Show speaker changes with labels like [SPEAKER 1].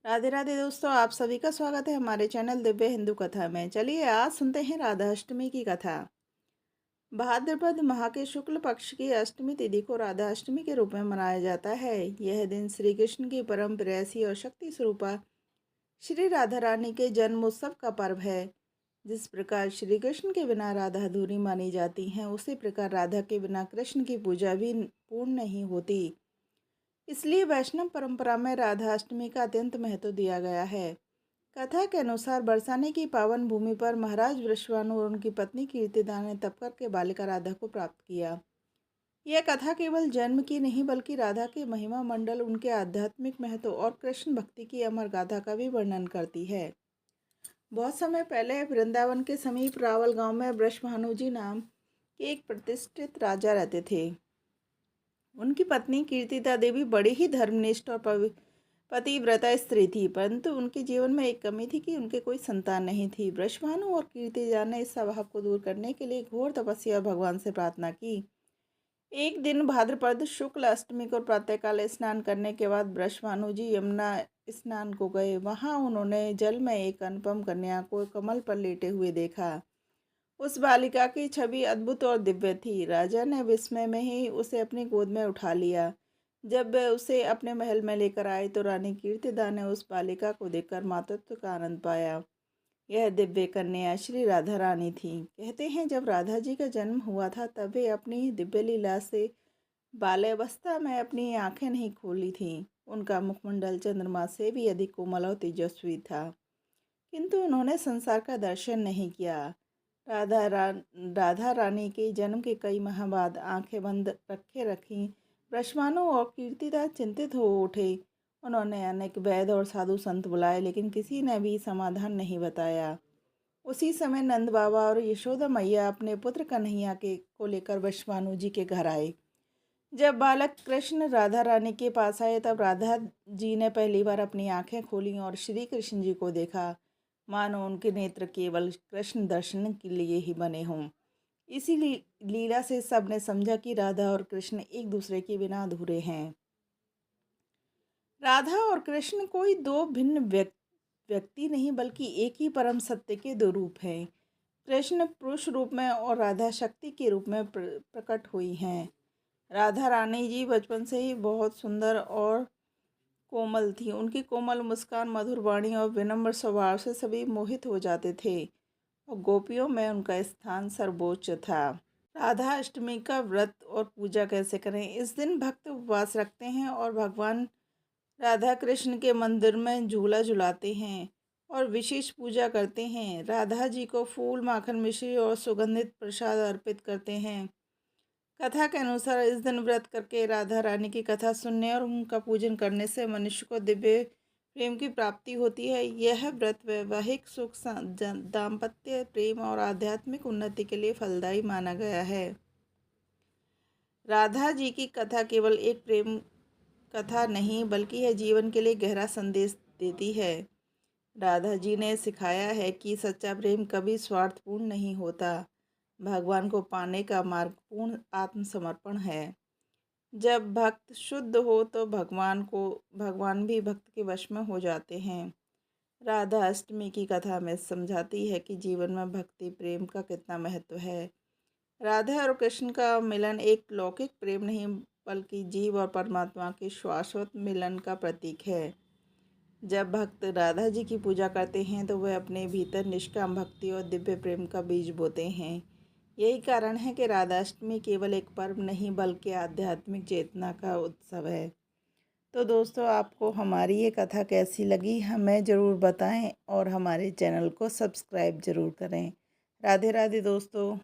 [SPEAKER 1] राधे राधे दोस्तों, आप सभी का स्वागत है हमारे चैनल दिव्य हिंदू कथा में। चलिए आज सुनते हैं राधा अष्टमी की कथा। भाद्रपद माह के शुक्ल पक्ष की अष्टमी तिथि को राधा अष्टमी के रूप में मनाया जाता है। यह दिन श्री कृष्ण की परम प्रेयसी और शक्ति स्वरूपा श्री राधा रानी के जन्म उत्सव का पर्व है। जिस प्रकार श्री कृष्ण के बिना राधा अधूरी मानी जाती हैं, उसी प्रकार राधा के बिना कृष्ण की पूजा भी पूर्ण नहीं होती। इसलिए वैष्णव परंपरा में राधा अष्टमी का अत्यंत महत्व दिया गया है। कथा के अनुसार बरसाने की पावन भूमि पर महाराज वृषभानु और उनकी पत्नी कीर्तिदा ने तप करके बालिका राधा को प्राप्त किया। यह कथा केवल जन्म की नहीं बल्कि राधा के महिमा मंडल, उनके आध्यात्मिक महत्व और कृष्ण भक्ति की अमर गाथा का भी वर्णन करती है। बहुत समय पहले वृंदावन के समीप रावल गांव में वृषभानु जी नाम के एक प्रतिष्ठित राजा रहते थे। उनकी पत्नी कीर्तिदा देवी बड़ी ही धर्मनिष्ठ और पतिव्रता स्त्री थी, परंतु उनके जीवन में एक कमी थी कि उनके कोई संतान नहीं थी। वृषभानु और कीर्तिदा ने इस स्वभाव को दूर करने के लिए घोर तपस्या और भगवान से प्रार्थना की। एक दिन भाद्रपद शुक्ल अष्टमी को प्रातःकाल स्नान करने के बाद वृषभानु जी यमुना स्नान को गए। वहां उन्होंने जल में एक अनुपम कन्या को कमल पर लेटे हुए देखा। उस बालिका की छवि अद्भुत और दिव्य थी। राजा ने विस्मय में ही उसे अपनी गोद में उठा लिया। जब वह उसे अपने महल में लेकर आए तो रानी कीर्तिदा ने उस बालिका को देखकर मातृत्व का आनंद पाया। यह दिव्य कन्या श्री राधा रानी थी। कहते हैं जब राधा जी का जन्म हुआ था तब वे अपनी दिव्य लीला से बाल्यावस्था में अपनी आंखें नहीं खोली थीं। उनका मुखमंडल चंद्रमा से भी अधिक कोमल और तेजस्वी था, किंतु उन्होंने संसार का दर्शन नहीं किया। राधा रानी के जन्म के कई माह बाद आंखें बंद रखे रखी वृषभानु और कीर्तिदा चिंतित हो उठे। उन्होंने अनेक वैद्य और साधु संत बुलाए, लेकिन किसी ने भी समाधान नहीं बताया। उसी समय नंद बाबा और यशोदा मैया अपने पुत्र कन्हैया के को लेकर वृषभानु जी के घर आए। जब बालक कृष्ण राधा रानी के पास आए तब राधा जी ने पहली बार अपनी आंखें खोली और श्री कृष्ण जी को देखा, मानो उनके नेत्र केवल कृष्ण दर्शन के लिए ही बने हों। इसी लीला से सबने समझा कि राधा और कृष्ण एक दूसरे के बिना अधूरे हैं। राधा और कृष्ण कोई दो भिन्न व्यक्ति नहीं बल्कि एक ही परम सत्य के दो रूप हैं। कृष्ण पुरुष रूप में और राधा शक्ति के रूप में प्रकट हुई हैं। राधा रानी जी बचपन से ही बहुत सुंदर और कोमल थी। उनकी कोमल मुस्कान, मधुर वाणी और विनम्र स्वभाव से सभी मोहित हो जाते थे और गोपियों में उनका स्थान सर्वोच्च था। राधा अष्टमी का व्रत और पूजा कैसे करें? इस दिन भक्त उपवास रखते हैं और भगवान राधा कृष्ण के मंदिर में झूला झुलाते हैं और विशेष पूजा करते हैं। राधा जी को फूल, माखन, मिश्री और सुगंधित प्रसाद अर्पित करते हैं। कथा के अनुसार इस दिन व्रत करके राधा रानी की कथा सुनने और उनका पूजन करने से मनुष्य को दिव्य प्रेम की प्राप्ति होती है। यह व्रत वैवाहिक सुख, दाम्पत्य प्रेम और आध्यात्मिक उन्नति के लिए फलदायी माना गया है। राधा जी की कथा केवल एक प्रेम कथा नहीं बल्कि यह जीवन के लिए गहरा संदेश देती है। राधा जी ने सिखाया है कि सच्चा प्रेम कभी स्वार्थपूर्ण नहीं होता। भगवान को पाने का मार्ग पूर्ण आत्मसमर्पण है। जब भक्त शुद्ध हो तो भगवान भी भक्त के वश में हो जाते हैं। राधा अष्टमी की कथा में समझाती है कि जीवन में भक्ति प्रेम का कितना महत्व है। राधा और कृष्ण का मिलन एक लौकिक प्रेम नहीं बल्कि जीव और परमात्मा के शाश्वत मिलन का प्रतीक है। जब भक्त राधा जी की पूजा करते हैं तो वह अपने भीतर निष्काम भक्ति और दिव्य प्रेम का बीज बोते हैं। यही कारण है कि राधाष्टमी केवल एक पर्व नहीं बल्कि आध्यात्मिक चेतना का उत्सव है। तो दोस्तों, आपको हमारी ये कथा कैसी लगी हमें ज़रूर बताएं और हमारे चैनल को सब्सक्राइब ज़रूर करें। राधे राधे दोस्तों।